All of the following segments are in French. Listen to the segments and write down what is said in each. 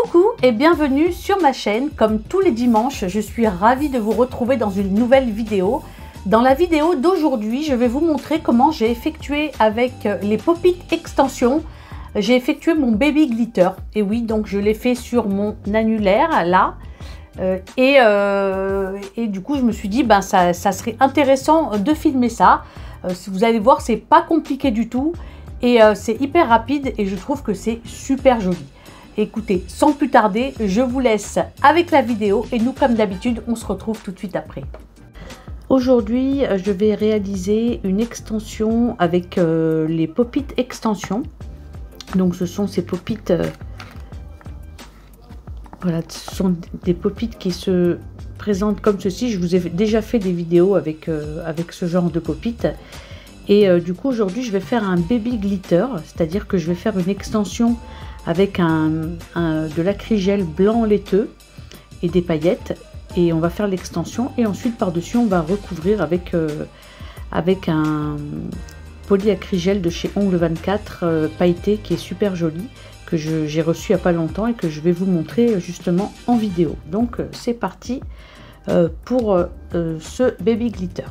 Coucou et bienvenue sur ma chaîne. Comme tous les dimanches, je suis ravie de vous retrouver dans une nouvelle vidéo. Dans la vidéo d'aujourd'hui, je vais vous montrer comment j'ai effectué avec les Pop-it extensions. J'ai effectué mon baby glitter. Et oui, donc je l'ai fait sur mon annulaire là. Et du coup, je me suis dit, ben, ça serait intéressant de filmer ça. Vous allez voir, c'est pas compliqué du tout. Et c'est hyper rapide et je trouve que c'est super joli. Écoutez, sans plus tarder, je vous laisse avec la vidéo et nous, comme d'habitude, on se retrouve tout de suite après. Aujourd'hui, je vais réaliser une extension avec les Pop-it extensions. Donc, ce sont ces Pop-it, voilà, ce sont des Pop-it qui se présentent comme ceci. Je vous ai déjà fait des vidéos avec ce genre de Pop-it. Et du coup, aujourd'hui, je vais faire un baby glitter, c'est-à-dire que je vais faire une extension avec de l'acrygel blanc laiteux et des paillettes, et on va faire l'extension et ensuite par-dessus on va recouvrir avec un polyacrygel de chez Ongle 24 pailleté qui est super joli, que j'ai reçu il n'y a pas longtemps et que je vais vous montrer justement en vidéo. Donc c'est parti pour ce baby glitter.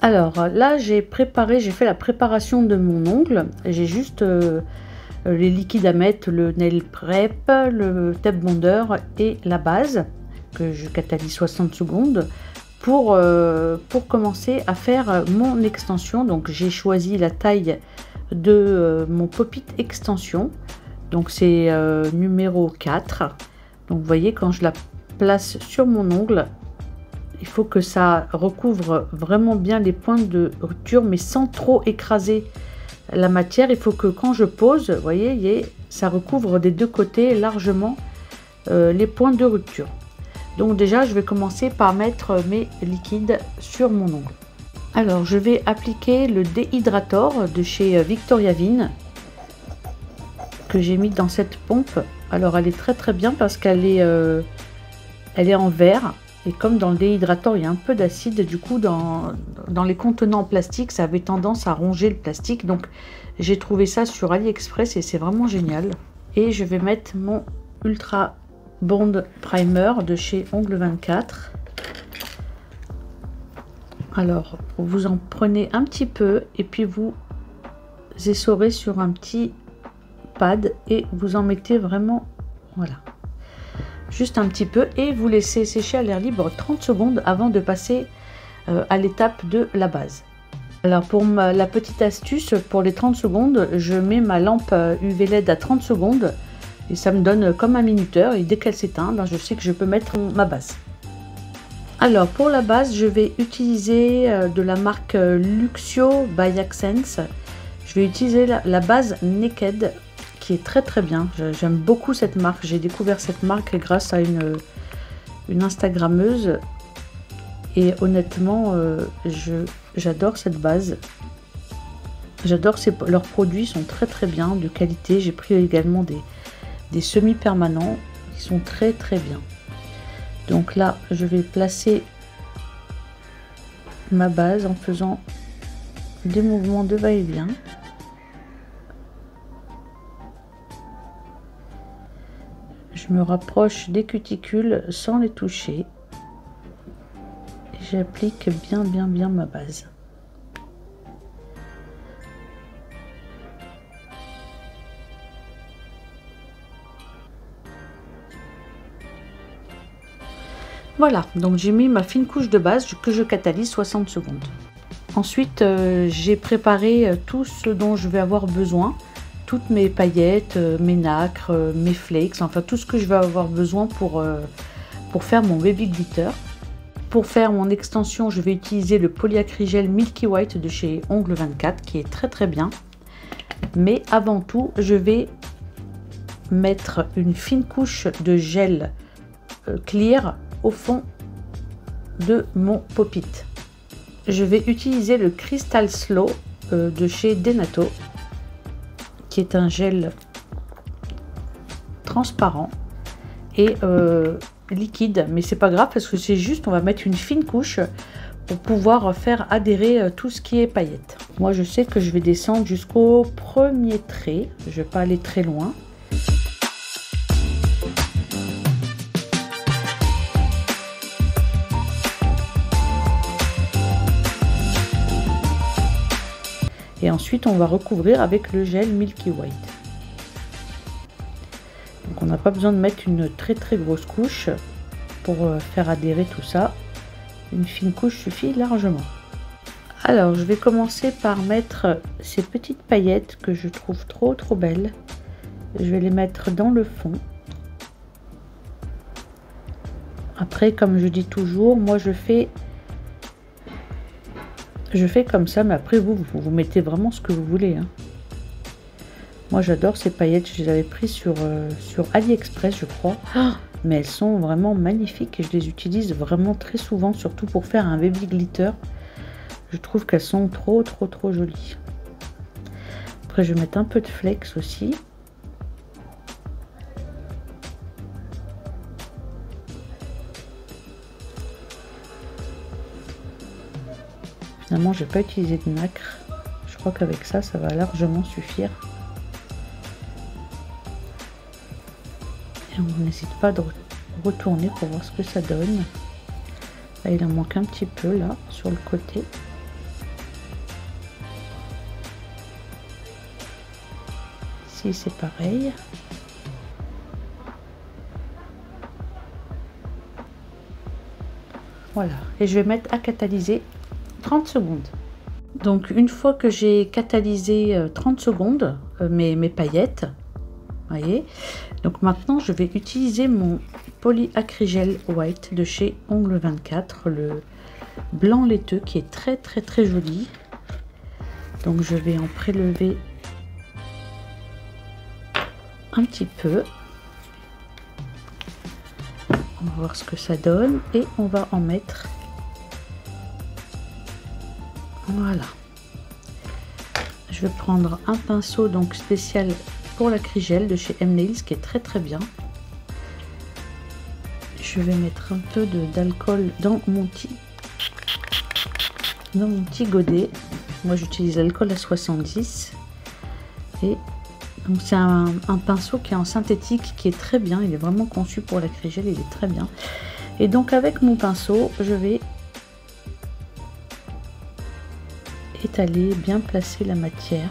Alors là j'ai fait la préparation de mon ongle. J'ai juste les liquides à mettre, le nail prep, le tape bonder et la base que je catalyse 60 secondes pour commencer à faire mon extension. Donc j'ai choisi la taille de mon Pop-it extension, donc c'est numéro 4. Donc vous voyez, quand je la place sur mon ongle, il faut que ça recouvre vraiment bien les points de rupture, mais sans trop écraser la matière. Il faut que quand je pose, vous voyez, ça recouvre des deux côtés largement les points de rupture. Donc déjà, je vais commencer par mettre mes liquides sur mon ongle. Alors, je vais appliquer le déhydrator de chez Victoria Vin que j'ai mis dans cette pompe. Alors, elle est très bien parce qu'elle est en verre. Et comme dans le déhydrator, il y a un peu d'acide, du coup, dans les contenants en plastique, ça avait tendance à ronger le plastique. Donc, j'ai trouvé ça sur AliExpress et c'est vraiment génial. Et je vais mettre mon Ultra Bond Primer de chez Ongle 24. Alors, vous en prenez un petit peu et puis vous essorez sur un petit pad et vous en mettez vraiment, voilà, juste un petit peu, et vous laissez sécher à l'air libre 30 secondes avant de passer à l'étape de la base. Alors pour la petite astuce, pour les 30 secondes, je mets ma lampe UV LED à 30 secondes et ça me donne comme un minuteur, et dès qu'elle s'éteint, ben, je sais que je peux mettre ma base. Alors pour la base, je vais utiliser de la marque Luxio by Accents. Je vais utiliser la base Naked, qui est très bien. J'aime beaucoup cette marque. J'ai découvert cette marque grâce à une Instagrammeuse, et honnêtement j'adore cette base. J'adore leurs produits, sont très bien, de qualité. J'ai pris également des semi-permanents qui sont très bien. Donc là, je vais placer ma base en faisant des mouvements de va-et-vient. Je me rapproche des cuticules sans les toucher. Et j'applique bien ma base. Voilà, donc j'ai mis ma fine couche de base que je catalyse 60 secondes. Ensuite, j'ai préparé tout ce dont je vais avoir besoin. Toutes mes paillettes, mes nacres, mes flakes, enfin tout ce que je vais avoir besoin pour faire mon baby glitter. Pour faire mon extension, je vais utiliser le polyacrygel Milky White de chez Ongle 24 qui est très bien. Mais avant tout, je vais mettre une fine couche de gel clear au fond de mon Pop-it. Je vais utiliser le Crystal Slow de chez Denato, qui est un gel transparent et liquide, mais c'est pas grave parce que c'est juste, on va mettre une fine couche pour pouvoir faire adhérer tout ce qui est paillettes. Moi je sais que je vais descendre jusqu'au premier trait, je vais pas aller très loin. Et ensuite on va recouvrir avec le gel Milky White. Donc on n'a pas besoin de mettre une très grosse couche pour faire adhérer tout ça. Une fine couche suffit largement. Alors je vais commencer par mettre ces petites paillettes que je trouve trop belles. Je vais les mettre dans le fond. Après, comme je dis toujours, moi je fais comme ça, mais après vous mettez vraiment ce que vous voulez, hein. Moi j'adore ces paillettes, je les avais prises sur AliExpress je crois. Mais elles sont vraiment magnifiques et je les utilise vraiment très souvent, surtout pour faire un baby glitter. Je trouve qu'elles sont trop jolies. Après je vais mettre un peu de flex aussi. Finalement j'ai pas utilisé de nacre. Je crois qu'avec ça va largement suffire. Et on n'hésite pas de retourner pour voir ce que ça donne. Là, il en manque un petit peu là sur le côté. Ici c'est pareil. Voilà, et je vais mettre à catalyser 30 secondes. Donc une fois que j'ai catalysé 30 secondes mes paillettes, voyez, donc maintenant je vais utiliser mon polyacrygel white de chez Ongle 24, le blanc laiteux qui est très joli. Donc je vais en prélever un petit peu. On va voir ce que ça donne et on va en mettre. Voilà. Je vais prendre un pinceau donc spécial pour l'acrygel de chez M-Nails qui est très bien. Je vais mettre un peu d'alcool dans mon petit godet. Moi j'utilise l'alcool à 70 et donc c'est un pinceau qui est en synthétique qui est très bien. Il est vraiment conçu pour l'acrygel, il est très bien. Et donc avec mon pinceau je vais étaler, bien placer la matière.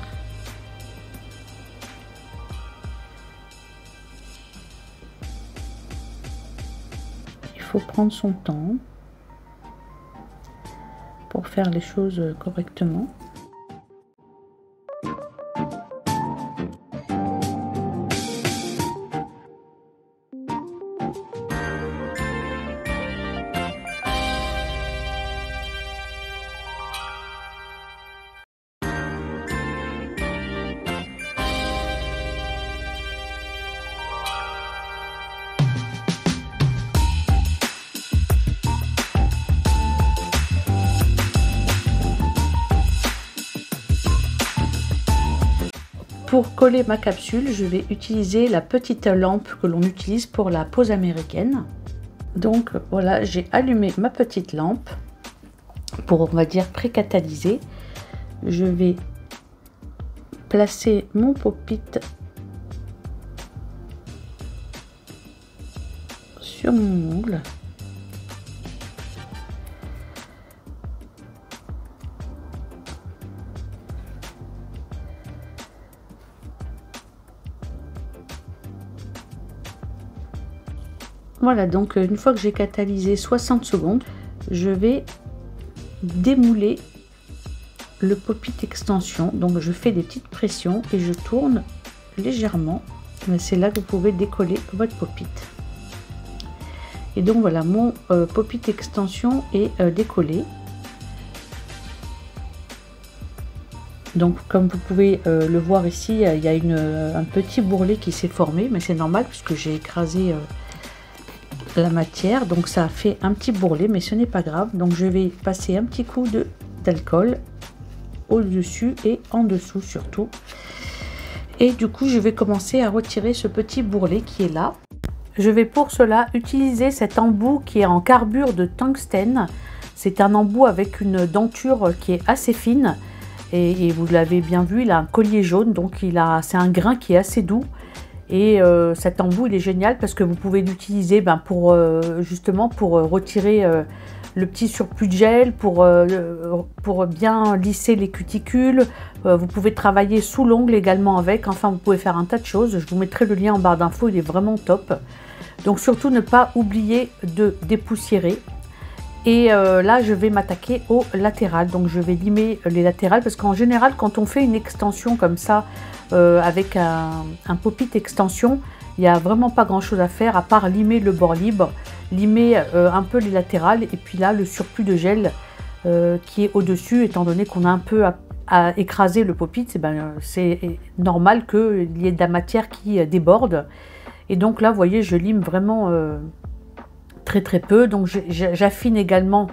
Il faut prendre son temps pour faire les choses correctement. Pour coller ma capsule, je vais utiliser la petite lampe que l'on utilise pour la pose américaine. Donc voilà, j'ai allumé ma petite lampe pour, on va dire, pré-catalyser. Je vais placer mon pop-it sur mon ongle. Voilà, donc une fois que j'ai catalysé 60 secondes, je vais démouler le pop-it extension. Donc je fais des petites pressions et je tourne légèrement. C'est là que vous pouvez décoller votre pop-it. Et donc voilà, mon pop-it extension est décollé. Donc comme vous pouvez le voir ici, il y a un petit bourrelet qui s'est formé, mais c'est normal puisque j'ai écrasé la matière, donc ça a fait un petit bourrelet, mais ce n'est pas grave. Donc je vais passer un petit coup d'alcool au dessus et en dessous surtout, et du coup je vais commencer à retirer ce petit bourrelet qui est là. Je vais pour cela utiliser cet embout qui est en carbure de tungstène. C'est un embout avec une denture qui est assez fine et vous l'avez bien vu, il a un collier jaune, donc c'est un grain qui est assez doux. Et cet embout il est génial parce que vous pouvez l'utiliser justement pour retirer le petit surplus de gel pour bien lisser les cuticules. Vous pouvez travailler sous l'ongle également avec. Enfin, vous pouvez faire un tas de choses. Je vous mettrai le lien en barre d'infos, il est vraiment top. Donc surtout ne pas oublier de dépoussiérer. Et là, je vais m'attaquer au latéral. Donc je vais limer les latérales parce qu'en général, quand on fait une extension comme ça, avec un pop-it extension, il n'y a vraiment pas grand chose à faire à part limer le bord libre, limer un peu les latérales et puis là le surplus de gel qui est au dessus, étant donné qu'on a un peu à écraser le pop-it, c'est normal qu'il y ait de la matière qui déborde. Et donc là vous voyez, je lime vraiment très peu. Donc j'affine également,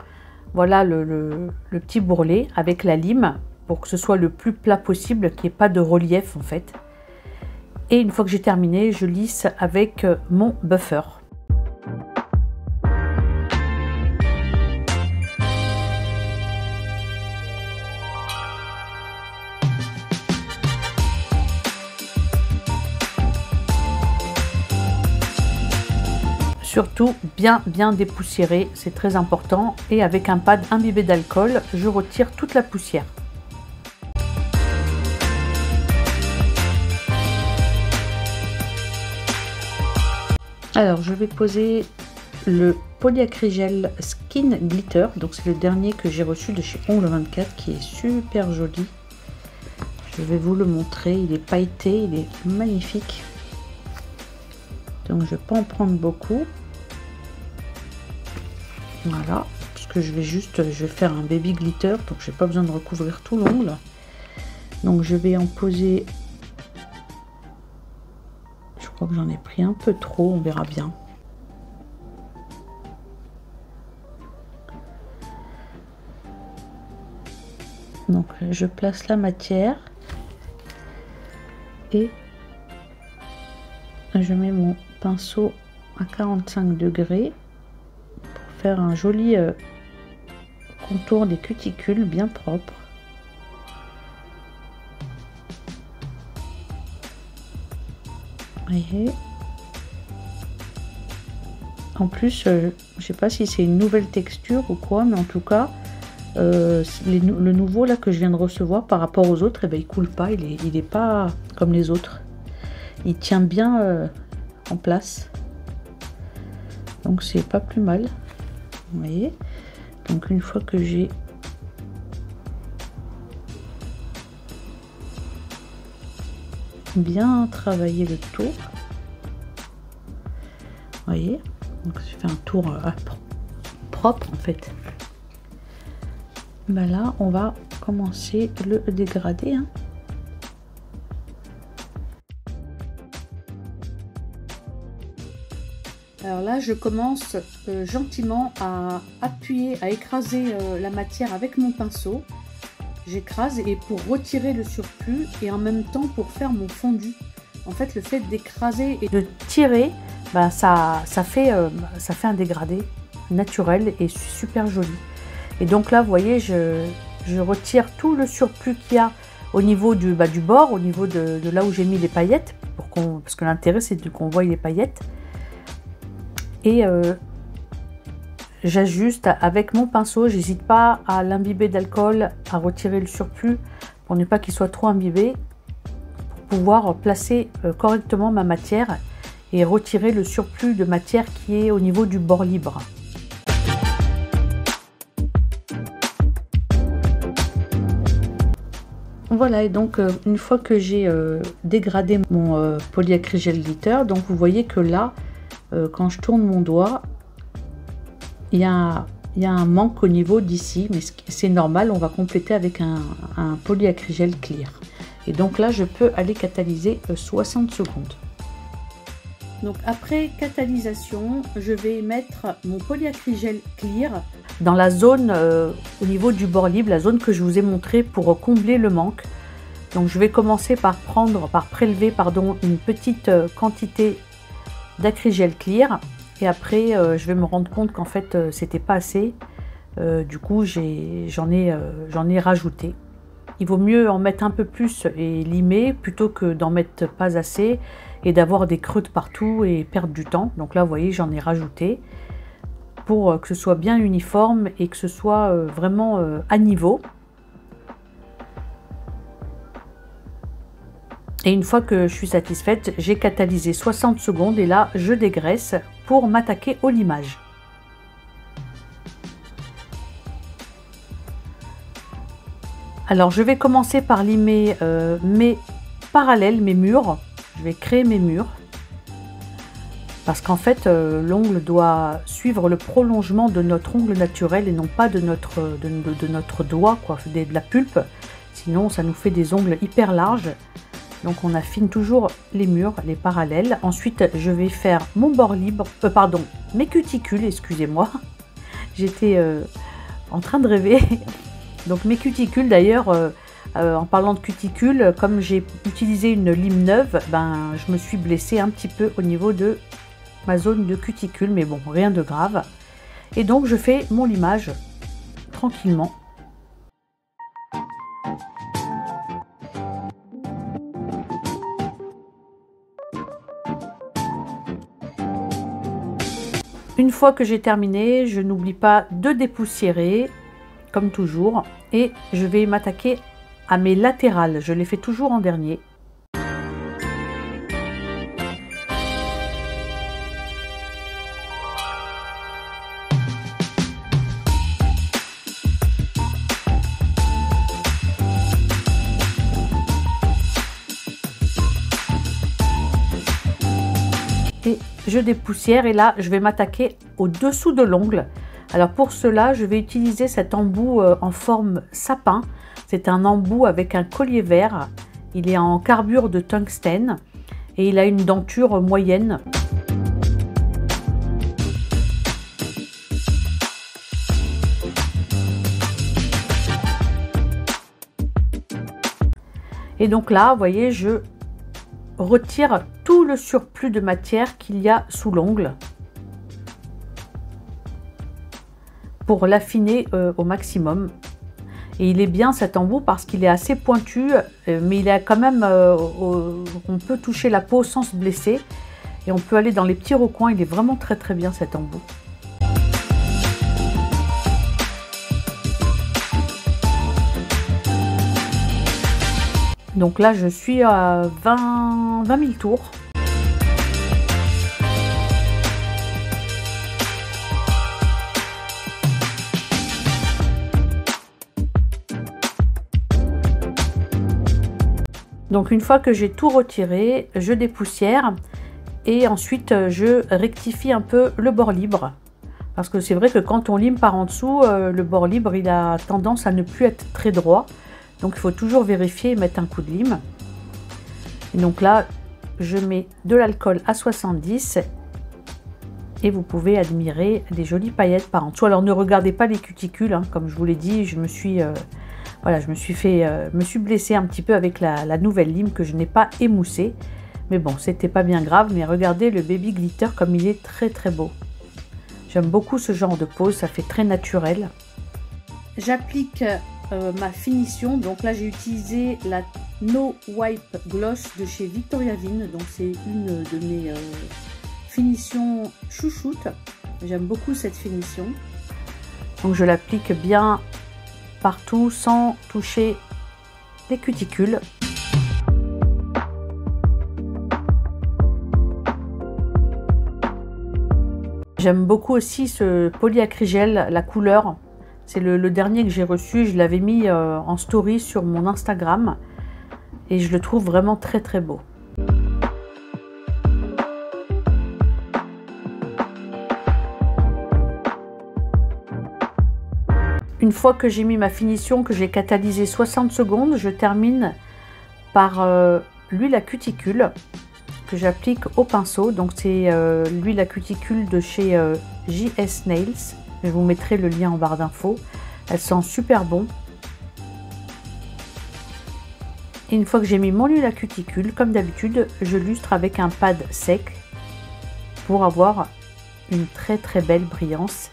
voilà, le petit bourrelet avec la lime pour que ce soit le plus plat possible, qu'il n'y ait pas de relief en fait. Et une fois que j'ai terminé, je lisse avec mon buffer. Surtout bien dépoussiérer, c'est très important. Et avec un pad imbibé d'alcool, je retire toute la poussière. Alors, je vais poser le polyacrygel Skin Glitter. Donc, c'est le dernier que j'ai reçu de chez Ongle 24 qui est super joli. Je vais vous le montrer. Il est pailleté, il est magnifique. Donc, je ne vais pas en prendre beaucoup. Voilà. Parce que je vais faire un baby glitter. Donc, je n'ai pas besoin de recouvrir tout l'ongle. Donc, je vais en poser. Je crois que j'en ai pris un peu trop, on verra bien. Donc je place la matière et je mets mon pinceau à 45 degrés pour faire un joli contour des cuticules bien propre. Voyez. En plus, je sais pas si c'est une nouvelle texture ou quoi, mais en tout cas, le nouveau là que je viens de recevoir par rapport aux autres, il coule pas, il est pas comme les autres. Il tient bien en place. Donc c'est pas plus mal. Vous voyez. Donc une fois que j'ai bien travailler le tour, vous voyez, donc je fais un tour propre en fait. Ben là on va commencer le dégradé, hein. Alors là je commence gentiment à appuyer, à écraser la matière avec mon pinceau. J'écrase et pour retirer le surplus et en même temps pour faire mon fondu. En fait, le fait d'écraser et de tirer, ben ça fait un dégradé naturel et super joli. Et donc là, vous voyez, je retire tout le surplus qu'il y a au niveau du bord, au niveau de là où j'ai mis les paillettes, parce que l'intérêt c'est qu'on voie les paillettes. Et j'ajuste avec mon pinceau, j'hésite pas à l'imbiber d'alcool, à retirer le surplus pour ne pas qu'il soit trop imbibé, pour pouvoir placer correctement ma matière et retirer le surplus de matière qui est au niveau du bord libre. Voilà, et donc une fois que j'ai dégradé mon polyacrygel glitter, donc vous voyez que là, quand je tourne mon doigt, il y a un manque au niveau d'ici, mais c'est normal, on va compléter avec un polyacrygel clear. Et donc là, je peux aller catalyser 60 secondes. Donc après catalysation, je vais mettre mon polyacrygel clear dans la zone au niveau du bord libre, la zone que je vous ai montré pour combler le manque. Donc je vais commencer par prélever une petite quantité d'acrygel clear. Et après, je vais me rendre compte qu'en fait, c'était pas assez. Du coup, j'en ai rajouté. Il vaut mieux en mettre un peu plus et limer plutôt que d'en mettre pas assez et d'avoir des creux de partout et perdre du temps. Donc là, vous voyez, j'en ai rajouté. pour que ce soit bien uniforme et que ce soit vraiment à niveau. Et une fois que je suis satisfaite, j'ai catalysé 60 secondes et là je dégraisse pour m'attaquer au limage. Alors je vais commencer par limer mes parallèles, mes murs. Je vais créer mes murs. Parce qu'en fait, l'ongle doit suivre le prolongement de notre ongle naturel et non pas de notre doigt, quoi, de la pulpe. Sinon, ça nous fait des ongles hyper larges. Donc, on affine toujours les murs, les parallèles. Ensuite, je vais faire mon bord libre, pardon, mes cuticules, excusez-moi. J'étais en train de rêver. Donc, mes cuticules, d'ailleurs, en parlant de cuticules, comme j'ai utilisé une lime neuve, ben, je me suis blessée un petit peu au niveau de ma zone de cuticule, mais bon, rien de grave. Et donc je fais mon limage tranquillement. Une fois que j'ai terminé, je n'oublie pas de dépoussiérer, comme toujours, et je vais m'attaquer à mes latérales. Je les fais toujours en dernier. Et je dépoussière et là je vais m'attaquer au dessous de l'ongle. Alors pour cela je vais utiliser cet embout en forme sapin. C'est un embout avec un collier vert. Il est en carbure de tungstène et il a une denture moyenne. Et donc là, vous voyez, je retire tout le surplus de matière qu'il y a sous l'ongle pour l'affiner au maximum. Et il est bien cet embout parce qu'il est assez pointu, mais il a quand même, on peut toucher la peau sans se blesser et on peut aller dans les petits recoins. Il est vraiment très très bien cet embout. Donc là, je suis à 20 000 tours. Donc une fois que j'ai tout retiré, je dépoussière et ensuite je rectifie un peu le bord libre. Parce que c'est vrai que quand on lime par en dessous, le bord libre, il a tendance à ne plus être très droit. Donc il faut toujours vérifier et mettre un coup de lime. Et donc là, je mets de l'alcool à 70 et vous pouvez admirer des jolies paillettes par en dessous. Alors ne regardez pas les cuticules, hein, comme je vous l'ai dit, je me suis blessée un petit peu avec la nouvelle lime que je n'ai pas émoussée. Mais bon, c'était pas bien grave, mais regardez le baby glitter comme il est très très beau. J'aime beaucoup ce genre de pose, ça fait très naturel. J'applique ma finition, donc là j'ai utilisé la No Wipe Gloss de chez Victoria Vin, donc c'est une de mes finitions chouchoute. J'aime beaucoup cette finition, donc je l'applique bien partout sans toucher les cuticules. J'aime beaucoup aussi ce polyacrygel, la couleur. C'est le dernier que j'ai reçu, je l'avais mis en story sur mon Instagram et je le trouve vraiment très très beau. Une fois que j'ai mis ma finition, que j'ai catalysé 60 secondes, je termine par l'huile à cuticule que j'applique au pinceau. Donc c'est l'huile à cuticule de chez JS Nails. Je vous mettrai le lien en barre d'infos. Elle sent super bon. Et une fois que j'ai mis mon huile à cuticule, comme d'habitude, je lustre avec un pad sec pour avoir une très très belle brillance.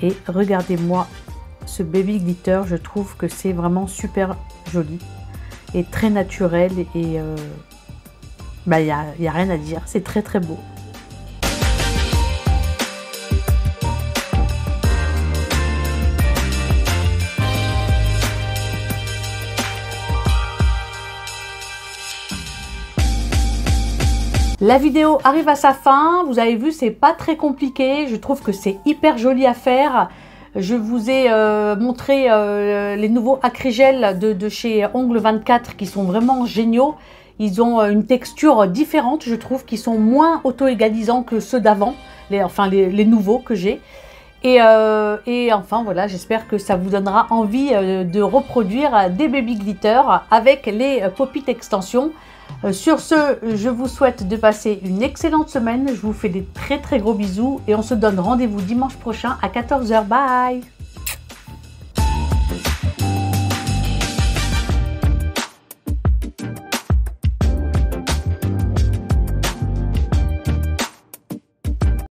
Et regardez-moi ce baby glitter, je trouve que c'est vraiment super joli et très naturel et y a rien à dire, c'est très très beau. La vidéo arrive à sa fin. Vous avez vu, c'est pas très compliqué. Je trouve que c'est hyper joli à faire. Je vous ai montré les nouveaux acrygels de chez Ongle 24 qui sont vraiment géniaux. Ils ont une texture différente, je trouve, qui sont moins auto-égalisants que ceux d'avant, les nouveaux que j'ai. Et enfin voilà, j'espère que ça vous donnera envie de reproduire des baby glitter avec les Pop-it extensions. Sur ce, je vous souhaite de passer une excellente semaine. Je vous fais des très gros bisous et on se donne rendez-vous dimanche prochain à 14 h. Bye!